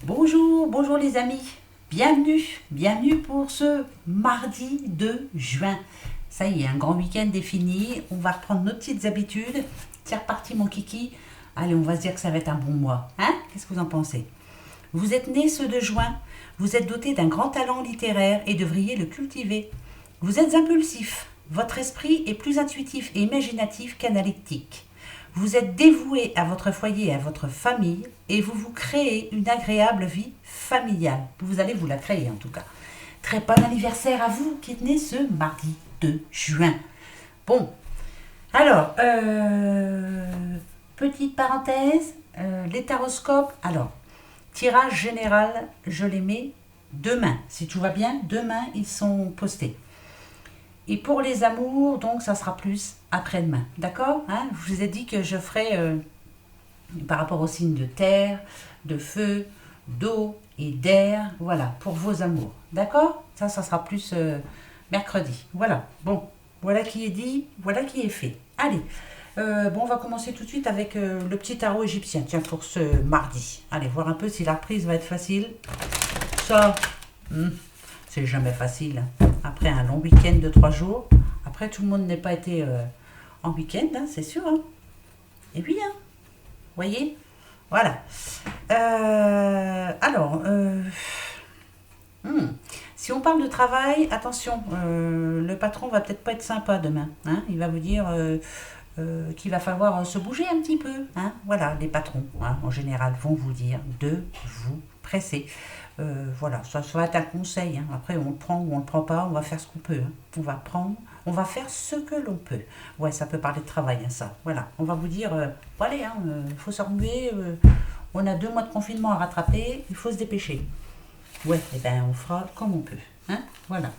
Bonjour, bonjour les amis. Bienvenue pour ce mardi 2 juin. Ça y est, un grand week-end est fini. On va reprendre nos petites habitudes. C'est reparti mon kiki. Allez, on va se dire que ça va être un bon mois. Hein? Qu'est-ce que vous en pensez? Vous êtes né ce 2 juin. Vous êtes doté d'un grand talent littéraire et devriez le cultiver. Vous êtes impulsif. Votre esprit est plus intuitif et imaginatif qu'analytique. Vous êtes dévoué à votre foyer et à votre famille et vous vous créez une agréable vie familiale. Vous allez vous la créer en tout cas. Très bon anniversaire à vous qui êtes né ce mardi 2 juin. Bon, alors, petite parenthèse, les taroscopes. Alors, tirage général, je les mets demain. Si tout va bien, demain ils sont postés. Et pour les amours, donc ça sera plus après-demain. D'accord, hein? Je vous ai dit que je ferai par rapport aux signes de terre, de feu, d'eau et d'air. Voilà, pour vos amours. D'accord? Ça sera plus mercredi. Voilà. Bon, voilà qui est dit, voilà qui est fait. Allez. Bon, on va commencer tout de suite avec le petit tarot égyptien. Tiens, pour ce mardi. Allez, voir un peu si la reprise va être facile. Ça, c'est jamais facile. Après un long week-end de 3 jours. Après, tout le monde n'est pas été en week-end, hein, c'est sûr. Hein. Et puis, hein, voyez, voilà. Alors, si on parle de travail, attention, le patron va peut-être pas être sympa demain. Hein, il va vous dire qu'il va falloir se bouger un petit peu. Hein, voilà, les patrons, hein, en général, vont vous dire de vous presser. Voilà, ça va être un conseil. Hein. Après, on le prend ou on le prend pas, on va faire ce qu'on peut. Hein. On va prendre, on va faire ce que l'on peut. Ouais, ça peut parler de travail, hein, ça. Voilà, on va vous dire, bon, allez, il faut se remuer. On a 2 mois de confinement à rattraper, il faut se dépêcher. Ouais, et ben on fera comme on peut. Hein. Voilà.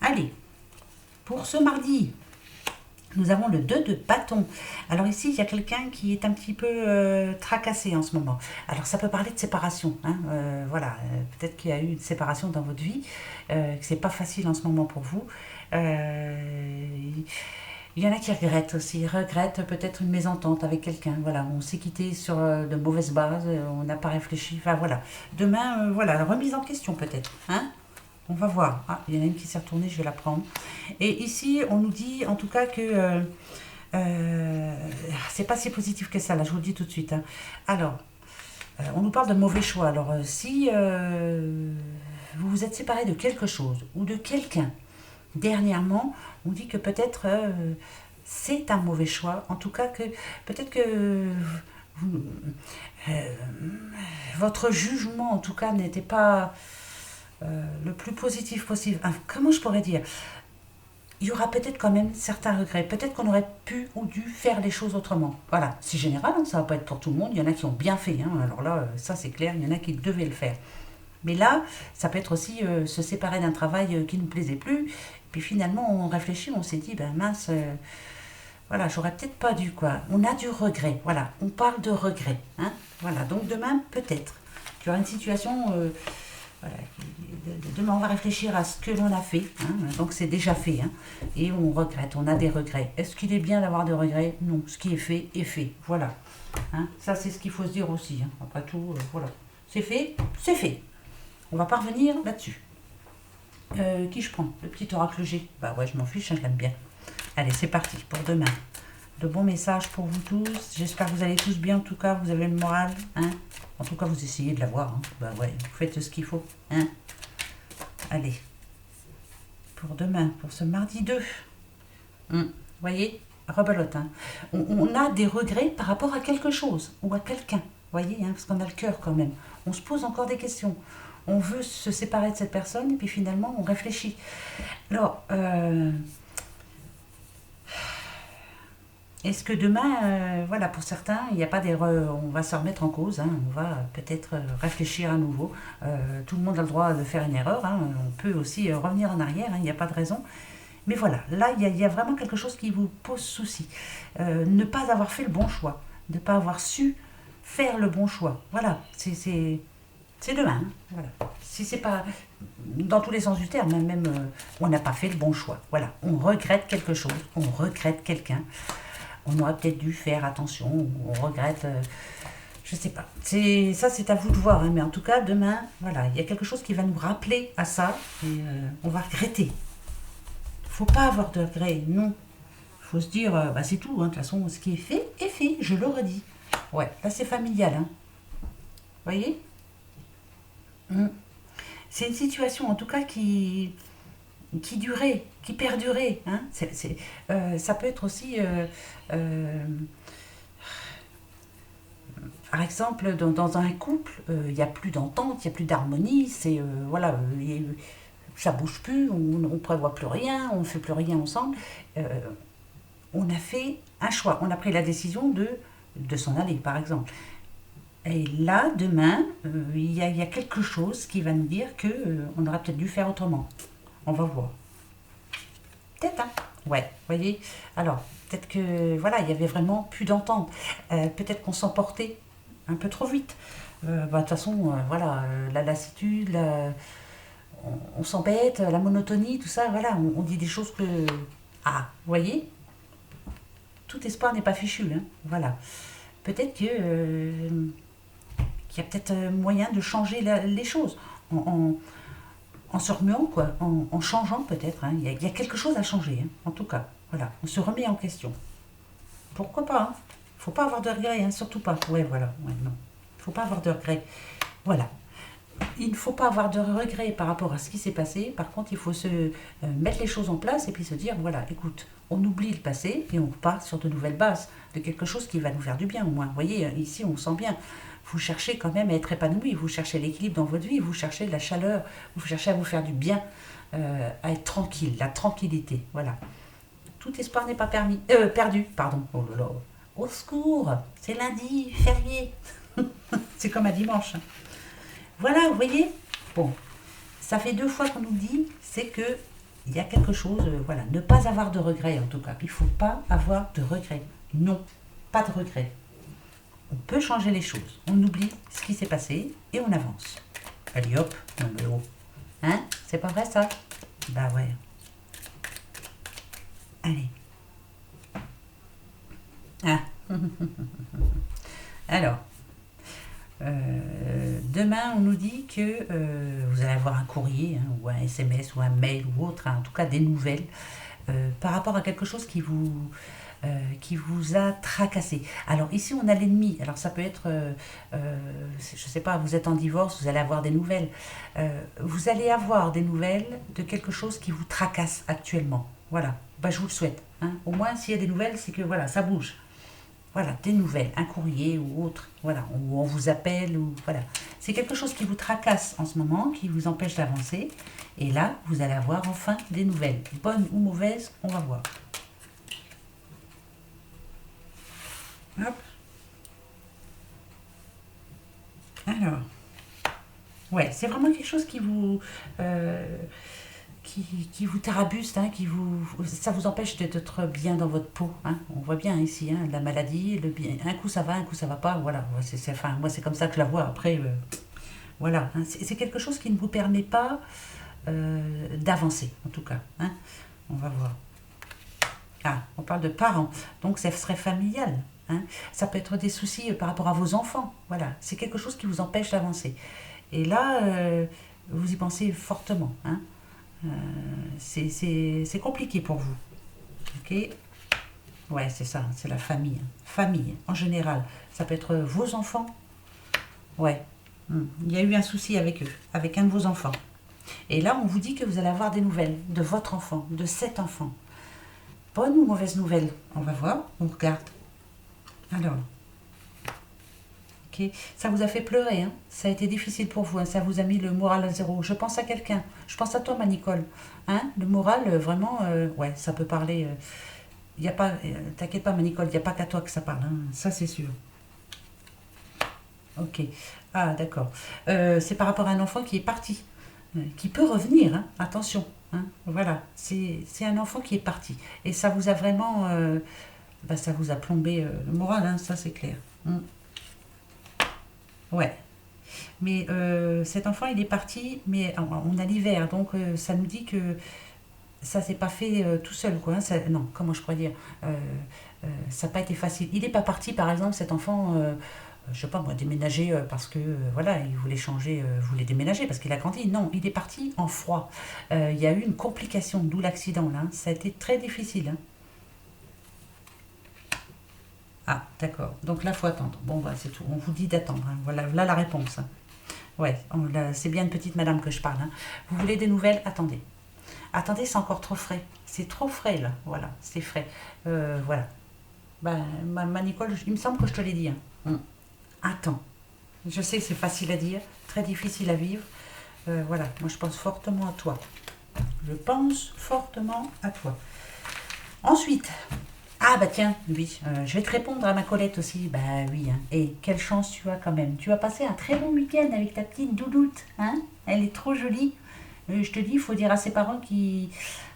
Allez, pour ce mardi, nous avons le 2 de bâton. Alors ici, il y a quelqu'un qui est un petit peu tracassé en ce moment. Alors ça peut parler de séparation. Hein, voilà, peut-être qu'il y a eu une séparation dans votre vie, que c'est pas facile en ce moment pour vous. Il y en a qui regrettent aussi, regrettent peut-être une mésentente avec quelqu'un. Voilà, on s'est quitté sur de mauvaises bases, on n'a pas réfléchi. Enfin voilà, demain, voilà, remise en question peut-être. Hein. On va voir. Ah, il y en a une qui s'est retournée, je vais la prendre. Et ici, on nous dit en tout cas que c'est pas si positif que ça, là, je vous le dis tout de suite. Hein. Alors, on nous parle de mauvais choix. Alors, si vous vous êtes séparé de quelque chose ou de quelqu'un dernièrement, on dit que peut-être c'est un mauvais choix. En tout cas, que peut-être que vous- euh, votre jugement, en tout cas, n'était pas le plus positif possible. Enfin, comment je pourrais dire? Il y aura peut-être quand même certains regrets. Peut-être qu'on aurait pu ou dû faire les choses autrement. Voilà, c'est général, hein, ça va pas être pour tout le monde. Il y en a qui ont bien fait. Hein. Alors là, ça c'est clair, il y en a qui devaient le faire. Mais là, ça peut être aussi se séparer d'un travail qui ne nous plaisait plus. Puis finalement, on réfléchit, on s'est dit, ben mince, voilà, j'aurais peut-être pas dû, quoi. On a du regret, voilà, on parle de regret. Hein. Voilà, donc demain, peut-être qu'il y aura une situation voilà, demain, on va réfléchir à ce que l'on a fait. Hein, donc, c'est déjà fait. Hein, et on regrette, on a des regrets. Est-ce qu'il est bien d'avoir des regrets? Non. Ce qui est fait est fait. Voilà. Hein, ça, c'est ce qu'il faut se dire aussi. Hein. Après tout, voilà. C'est fait, c'est fait. On va pas revenir là-dessus. Qui je prends? Le petit oracle G. Bah ouais, je m'en fiche, hein, je l'aime bien. Allez, c'est parti pour demain. De bons messages pour vous tous. J'espère que vous allez tous bien. En tout cas, vous avez le moral. Hein. En tout cas, vous essayez de l'avoir. Hein. Bah ouais, vous faites ce qu'il faut. Hein. Allez, pour demain, pour ce mardi 2. Voyez, rebelote. Hein. On a des regrets par rapport à quelque chose ou à quelqu'un. Voyez, hein, parce qu'on a le cœur quand même. On se pose encore des questions. On veut se séparer de cette personne et puis finalement, on réfléchit. Alors, est-ce que demain, voilà, pour certains, il n'y a pas d'erreur, on va se remettre en cause, hein, on va peut-être réfléchir à nouveau. Tout le monde a le droit de faire une erreur, hein, on peut aussi revenir en arrière, hein, il n'y a pas de raison. Mais voilà, là, il y a vraiment quelque chose qui vous pose souci. Ne pas avoir fait le bon choix, ne pas avoir su faire le bon choix. Voilà, c'est demain. Hein, voilà. Si c'est pas dans tous les sens du terme, même on n'a pas fait le bon choix. Voilà, on regrette quelque chose, on regrette quelqu'un. On aurait peut-être dû faire attention, on regrette, Je sais pas. Ça, c'est à vous de voir, hein, mais en tout cas, demain, voilà, il y a quelque chose qui va nous rappeler à ça et on va regretter. Faut pas avoir de regrets, non. Faut se dire, bah, c'est tout, hein, de toute façon, ce qui est fait, je le redis. Ouais, là, c'est familial, hein. Vous voyez. Mm. C'est une situation, en tout cas, qui durait, qui perdurait, hein. Ça peut être aussi, par exemple, dans un couple, il n'y a plus d'entente, il n'y a plus d'harmonie, voilà, ça bouge plus, on prévoit plus rien, on ne fait plus rien ensemble. Euh, on a fait un choix, on a pris la décision de s'en aller, par exemple. Et là, demain, il y a quelque chose qui va nous dire que on aurait peut-être dû faire autrement. On va voir. Peut-être, hein. Ouais, vous voyez. Alors, peut-être que, voilà, il y avait vraiment plus d'entente. Peut-être qu'on s'emportait un peu trop vite. Bah, de toute façon, voilà, la lassitude, on s'embête, la monotonie, tout ça, voilà, on dit des choses que... Ah, vous voyez, tout espoir n'est pas fichu, hein, voilà. Peut-être qu'il y a peut-être moyen de changer les choses en, en, en se remuant, quoi, en changeant peut-être, hein. Il y a quelque chose à changer, hein, en tout cas, voilà, on se remet en question. Pourquoi pas, hein. Faut pas avoir de regrets, hein, surtout pas. Ouais, voilà, ouais, non. Faut pas avoir de regrets. Voilà. Il ne faut pas avoir de regrets par rapport à ce qui s'est passé. Par contre, il faut se mettre les choses en place et puis se dire, voilà, écoute, on oublie le passé et on part sur de nouvelles bases, de quelque chose qui va nous faire du bien au moins. Vous voyez, ici, on sent bien. Vous cherchez quand même à être épanoui, vous cherchez l'équilibre dans votre vie, vous cherchez de la chaleur, vous cherchez à vous faire du bien, à être tranquille, la tranquillité. Voilà. Tout espoir n'est pas perdu. Pardon. Oh là là. Au secours, c'est lundi, férié. C'est comme un dimanche, hein. Voilà, vous voyez. Bon, ça fait 2 fois qu'on nous dit, c'est que il y a quelque chose, voilà, ne pas avoir de regrets en tout cas. Il ne faut pas avoir de regrets. Non, pas de regrets. On peut changer les choses. On oublie ce qui s'est passé et on avance. Allez hop, non mais oh. Hein. C'est pas vrai ça? Bah ouais. Allez. Ah. Alors, demain, on nous dit que vous allez avoir un courrier, hein, ou un SMS ou un mail ou autre, hein, en tout cas des nouvelles par rapport à quelque chose qui vous a tracassé. Alors ici, on a l'ennemi. Alors ça peut être, je ne sais pas, vous êtes en divorce, vous allez avoir des nouvelles. Vous allez avoir des nouvelles de quelque chose qui vous tracasse actuellement. Voilà, bah, je vous le souhaite, hein. Au moins, s'il y a des nouvelles, c'est que voilà, ça bouge. Voilà, des nouvelles, un courrier ou autre, voilà, ou on vous appelle, ou voilà. C'est quelque chose qui vous tracasse en ce moment, qui vous empêche d'avancer. Et là, vous allez avoir enfin des nouvelles. Bonnes ou mauvaises, on va voir. Hop. Alors, ouais, c'est vraiment quelque chose euh, qui vous tarabuste, hein, ça vous empêche d'être bien dans votre peau, hein. On voit bien ici, hein, la maladie, le bien. Un coup ça va, un coup ça va pas. Voilà, enfin, moi c'est comme ça que je la vois. Après, voilà, hein, c'est quelque chose qui ne vous permet pas d'avancer, en tout cas, hein. On va voir. Ah, on parle de parents, donc ça serait familial, hein. Ça peut être des soucis par rapport à vos enfants. Voilà, c'est quelque chose qui vous empêche d'avancer. Et là, vous y pensez fortement, hein. Euh, c'est compliqué pour vous. Ok. Ouais, c'est ça, c'est la famille, hein. Famille, en général. Ça peut être vos enfants. Ouais. Il y a eu un souci avec eux, avec un de vos enfants. Et là, on vous dit que vous allez avoir des nouvelles de votre enfant, de cet enfant. Bonne ou mauvaise nouvelle? On va voir, on regarde. Alors, ok. Ça vous a fait pleurer, hein. Ça a été difficile pour vous, hein. Ça vous a mis le moral à zéro. Je pense à quelqu'un. Je pense à toi, ma Nicole. Hein. Le moral, vraiment, ouais, ça peut parler. Il y a pas, t'inquiète pas, ma Nicole, il n'y a pas qu'à toi que ça parle, hein. Ça, c'est sûr. Ok. Ah, d'accord. C'est par rapport à un enfant qui est parti, qui peut revenir, hein. Attention, hein. Voilà. C'est un enfant qui est parti. Et ça vous a vraiment. Bah, ça vous a plombé le moral, hein, ça, c'est clair. Ouais. Mais cet enfant, il est parti, mais on a l'hiver, donc ça nous dit que ça s'est pas fait tout seul, quoi, hein. Non, comment je pourrais dire, ça n'a pas été facile. Il n'est pas parti, par exemple, cet enfant, je sais pas moi, déménager parce que voilà, il voulait changer, voulait déménager parce qu'il a grandi. Non, il est parti en froid. Il y a eu une complication, d'où l'accident là, hein. Ça a été très difficile, hein. Ah, d'accord. Donc là, faut attendre. Bon, bah, c'est tout. On vous dit d'attendre, hein. Voilà, voilà la réponse, hein. Ouais, c'est bien une petite madame que je parle, hein. Vous voulez des nouvelles? Attendez. Attendez, c'est encore trop frais. C'est trop frais, là. Voilà, c'est frais. Voilà. Ben, ma Nicole, il me semble que je te l'ai dit, hein. Attends. Je sais que c'est facile à dire, très difficile à vivre. Voilà, moi je pense fortement à toi. Je pense fortement à toi. Ensuite, ah bah tiens, oui, je vais te répondre à ma Colette aussi. Bah oui, hein. Et quelle chance tu as quand même. Tu as passé un très bon week-end avec ta petite doudoute, hein. Elle est trop jolie. Je te dis, il faut dire à ses parents qu'il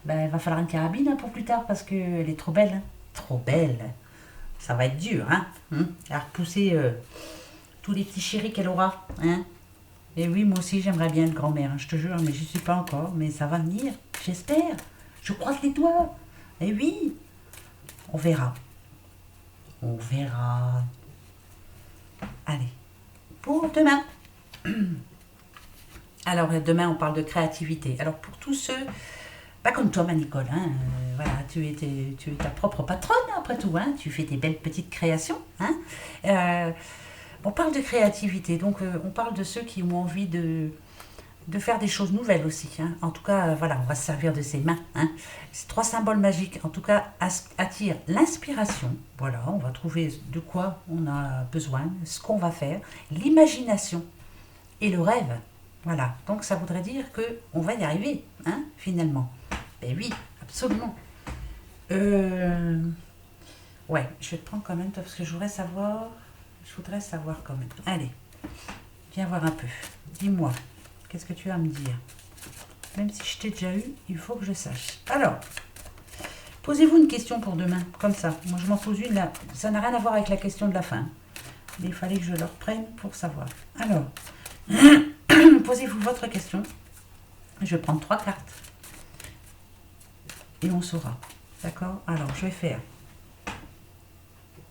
bah, va falloir une carabine, hein, pour plus tard parce qu'elle est trop belle, hein. Trop belle. Ça va être dur, hein. À repousser tous les petits chéris qu'elle aura, hein. Et oui, moi aussi, j'aimerais bien être grand-mère, hein, je te jure, mais je suis pas encore. Mais ça va venir, j'espère. Je croise les doigts. Et oui, on verra. On verra. Allez, pour demain. Alors, demain, on parle de créativité. Alors, pour tous ceux, pas comme toi, ma Nicole, hein, voilà, tu es ta propre patronne, après tout, hein, tu fais tes belles petites créations, hein. On parle de créativité, donc on parle de ceux qui ont envie de faire des choses nouvelles aussi, hein. En tout cas, voilà, on va se servir de ses mains, hein. Ces trois symboles magiques, en tout cas, attirent l'inspiration. Voilà, on va trouver de quoi on a besoin, ce qu'on va faire, l'imagination et le rêve. Voilà, donc ça voudrait dire que on va y arriver, hein, finalement. Ben oui, absolument. Ouais, je vais te prendre quand même, parce que je voudrais savoir quand même. Allez, viens voir un peu. Dis-moi, qu'est-ce que tu as à me dire? Même si je t'ai déjà eu, il faut que je sache. Alors, posez-vous une question pour demain, comme ça. Moi, je m'en pose une là. Ça n'a rien à voir avec la question de la fin. Mais il fallait que je le reprenne pour savoir. Alors, posez-vous votre question. Je vais prendre 3 cartes. Et on saura. D'accord? Alors, je vais faire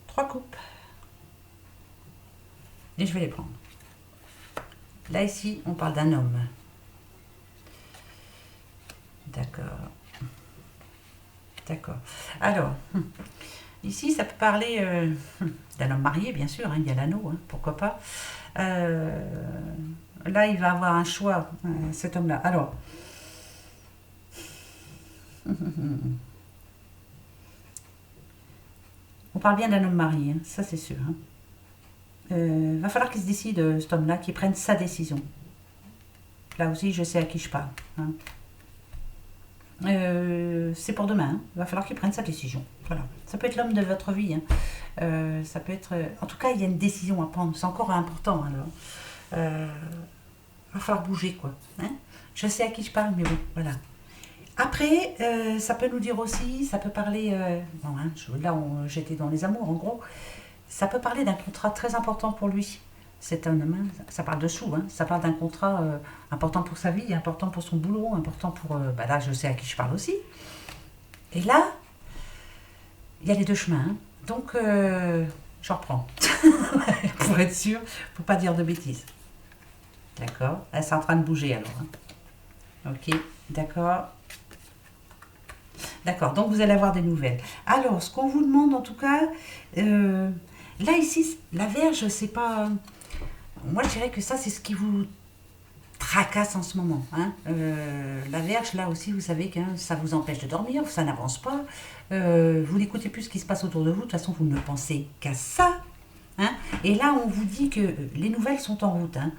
3 coupes. Et je vais les prendre. Là, ici, on parle d'un homme. D'accord. D'accord. Alors, ici, ça peut parler d'un homme marié, bien sûr, hein, il y a l'anneau, hein, pourquoi pas. Là, il va avoir un choix, cet homme-là. Alors, on parle bien d'un homme marié, hein, ça c'est sûr, hein. Va falloir qu'il se décide, cet homme-là, qu'il prenne sa décision. Là aussi, je sais à qui je parle, hein. C'est pour demain, hein. Il va falloir qu'il prenne sa décision. Voilà. Ça peut être l'homme de votre vie, hein. Ça peut être... En tout cas, il y a une décision à prendre. C'est encore important, alors. Il va falloir bouger, quoi, hein. Je sais à qui je parle, mais bon, voilà. Après, ça peut nous dire aussi, ça peut parler... bon, hein, là, j'étais dans les amours, en gros. Ça peut parler d'un contrat très important pour lui. C'est un homme, hein, ça parle de sous, hein, ça parle d'un contrat important pour sa vie, important pour son boulot, important pour... bah là, je sais à qui je parle aussi. Et là, il y a les deux chemins, hein. Donc, j'en reprends. Pour être sûr, pour pas dire de bêtises. D'accord. Là, c'est en train de bouger alors, hein. Ok, d'accord. D'accord, donc vous allez avoir des nouvelles. Alors, ce qu'on vous demande en tout cas, là ici, la Vierge, c'est pas... Moi, je dirais que ça, c'est ce qui vous tracasse en ce moment, hein. La Vierge, là aussi, vous savez que ça vous empêche de dormir, ça n'avance pas. Vous n'écoutez plus ce qui se passe autour de vous. De toute façon, vous ne pensez qu'à ça, hein. Et là, on vous dit que les nouvelles sont en route, hein.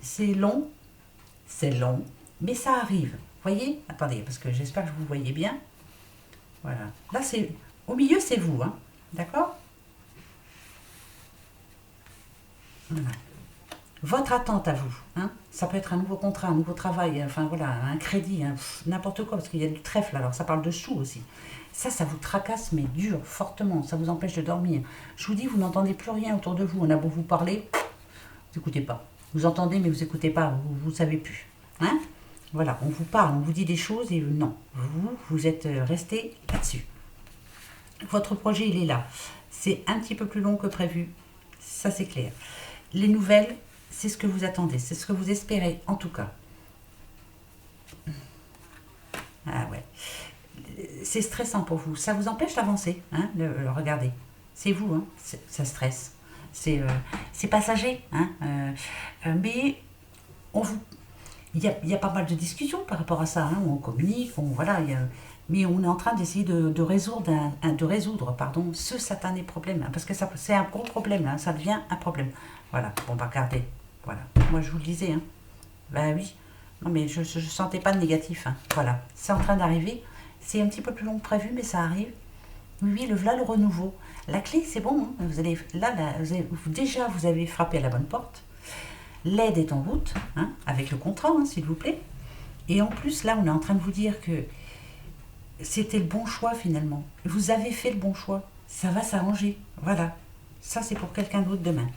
C'est long, mais ça arrive. Voyez? Attendez, parce que j'espère que vous voyez bien. Voilà. Là, c'est au milieu, c'est vous, hein. D'accord? Voilà. Votre attente à vous, hein. Ça peut être un nouveau contrat, un nouveau travail, enfin voilà, un crédit, hein, n'importe quoi, parce qu'il y a du trèfle, alors ça parle de sous aussi. Ça vous tracasse, mais dur, fortement, ça vous empêche de dormir. Je vous dis, vous n'entendez plus rien autour de vous, on a beau vous parler, vous n'écoutez pas. Vous entendez, mais vous n'écoutez pas, vous ne savez plus, hein. Voilà, on vous parle, on vous dit des choses, et non, vous êtes resté là-dessus. Votre projet, il est là. C'est un petit peu plus long que prévu. Ça, c'est clair. Les nouvelles, c'est ce que vous attendez, c'est ce que vous espérez, en tout cas. Ah ouais. C'est stressant pour vous. Ça vous empêche d'avancer, hein, regardez. C'est vous, hein, ça stresse. C'est passager, hein, mais on vous, il y a pas mal de discussions par rapport à ça, hein, où on communique, voilà, mais on est en train d'essayer de résoudre, de résoudre pardon, ce satané problème, hein, parce que c'est un gros problème, hein, ça devient un problème. Voilà, on va regarder. Voilà, moi je vous le disais, hein. Ben oui, non mais je ne sentais pas de négatif, hein. Voilà, c'est en train d'arriver. C'est un petit peu plus long que prévu, mais ça arrive. Oui, voilà le renouveau. La clé, c'est bon, hein. Vous allez, déjà, vous avez frappé à la bonne porte. L'aide est en route, hein, avec le contrat, hein, s'il vous plaît. Et en plus, là, on est en train de vous dire que c'était le bon choix, finalement. Vous avez fait le bon choix. Ça va s'arranger. Voilà. Ça, c'est pour quelqu'un d'autre demain.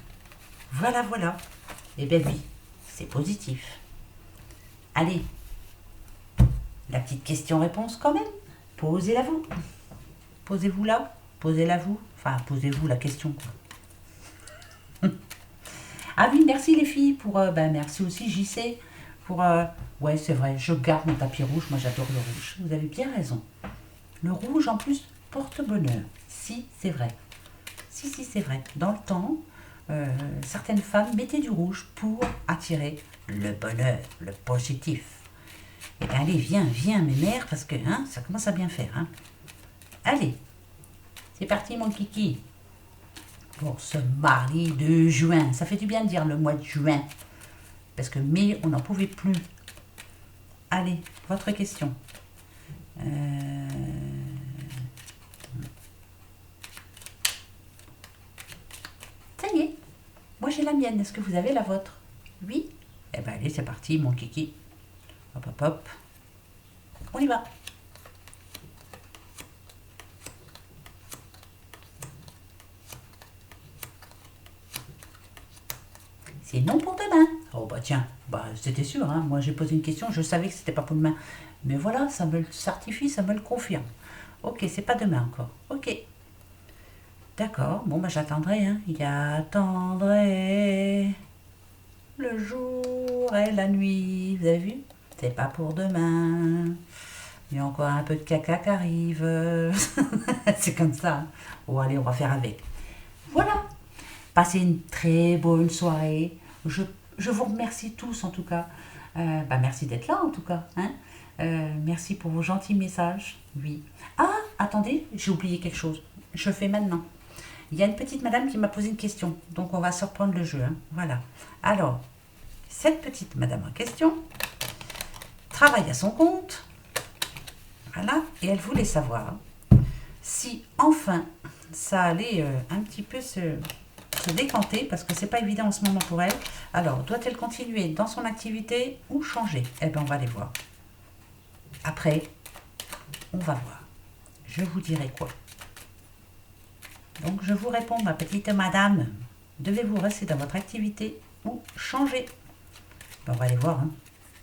Voilà, voilà. Eh bien oui, c'est positif. Allez, la petite question-réponse quand même. Posez-la vous. Posez-vous là. Posez-la vous. Enfin, posez-vous la question, quoi. Ah oui, merci les filles pour... merci aussi JC pour... ouais, c'est vrai, je garde mon tapis rouge. Moi, j'adore le rouge. Vous avez bien raison. Le rouge, en plus, porte bonheur. Si, c'est vrai. Si, c'est vrai. Dans le temps, certaines femmes mettaient du rouge pour attirer le bonheur, le positif. Et bien, allez, viens, mes mères, parce que hein, ça commence à bien faire. Hein. Allez, c'est parti, mon kiki. Pour ce mardi de juin. Ça fait du bien de dire le mois de juin. Parce que mai, on n'en pouvait plus. Allez, votre question. Ça y est. Moi, j'ai la mienne. Est-ce que vous avez la vôtre? Oui. Eh bien, allez, c'est parti, mon kiki. Hop, hop, hop. On y va. C'est non pour demain. Oh bah tiens, c'était sûr, hein. Moi j'ai posé une question, je savais que c'était pas pour demain. Mais voilà, ça me le certifie, ça me le confirme. Ok, c'est pas demain encore. Ok. D'accord, bon j'attendrai, hein. J'attendrai le jour et la nuit. Vous avez vu? C'est pas pour demain. Il y a encore un peu de caca qui arrive. C'est comme ça. Hein. Bon allez, on va faire avec. Voilà. Passez une très bonne soirée. Je vous remercie tous en tout cas. Merci d'être là en tout cas. Hein. Merci pour vos gentils messages. Oui. Ah, attendez, j'ai oublié quelque chose. Je fais maintenant. Il y a une petite madame qui m'a posé une question. Donc on va se reprendre le jeu. Hein. Voilà. Alors, cette petite madame en question travaille à son compte. Voilà. Et elle voulait savoir si enfin ça allait un petit peu se décanter, parce que c'est pas évident en ce moment pour elle. Alors, doit-elle continuer dans son activité ou changer? Eh bien, on va aller voir. Après, on va voir. Je vous dirai quoi. Donc, je vous réponds, ma petite madame. Devez-vous rester dans votre activité ou changer? Ben, on va aller voir. Hein.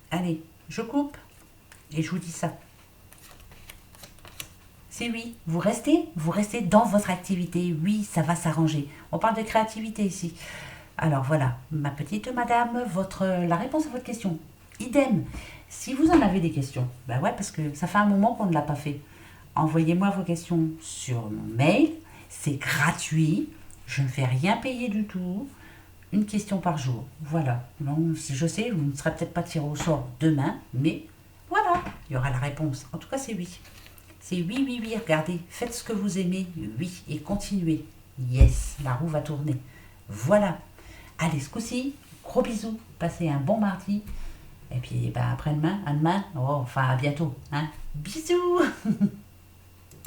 Allez, je coupe et je vous dis ça. C'est oui, vous restez dans votre activité. Oui, ça va s'arranger. On parle de créativité ici. Alors voilà, ma petite madame, la réponse à votre question. Idem. Si vous en avez des questions, ben ouais, parce que ça fait un moment qu'on ne l'a pas fait. Envoyez-moi vos questions sur mon mail. C'est gratuit. Je ne fais rien payer du tout. Une question par jour. Voilà. Non, je sais, vous ne serez peut-être pas tiré au sort demain, mais voilà, il y aura la réponse. En tout cas, c'est oui. C'est oui, regardez, faites ce que vous aimez, oui, et continuez. Yes, la roue va tourner. Voilà. Allez, ce coup-ci, gros bisous, passez un bon mardi. Et puis, après-demain, à demain, à bientôt. Hein. Bisous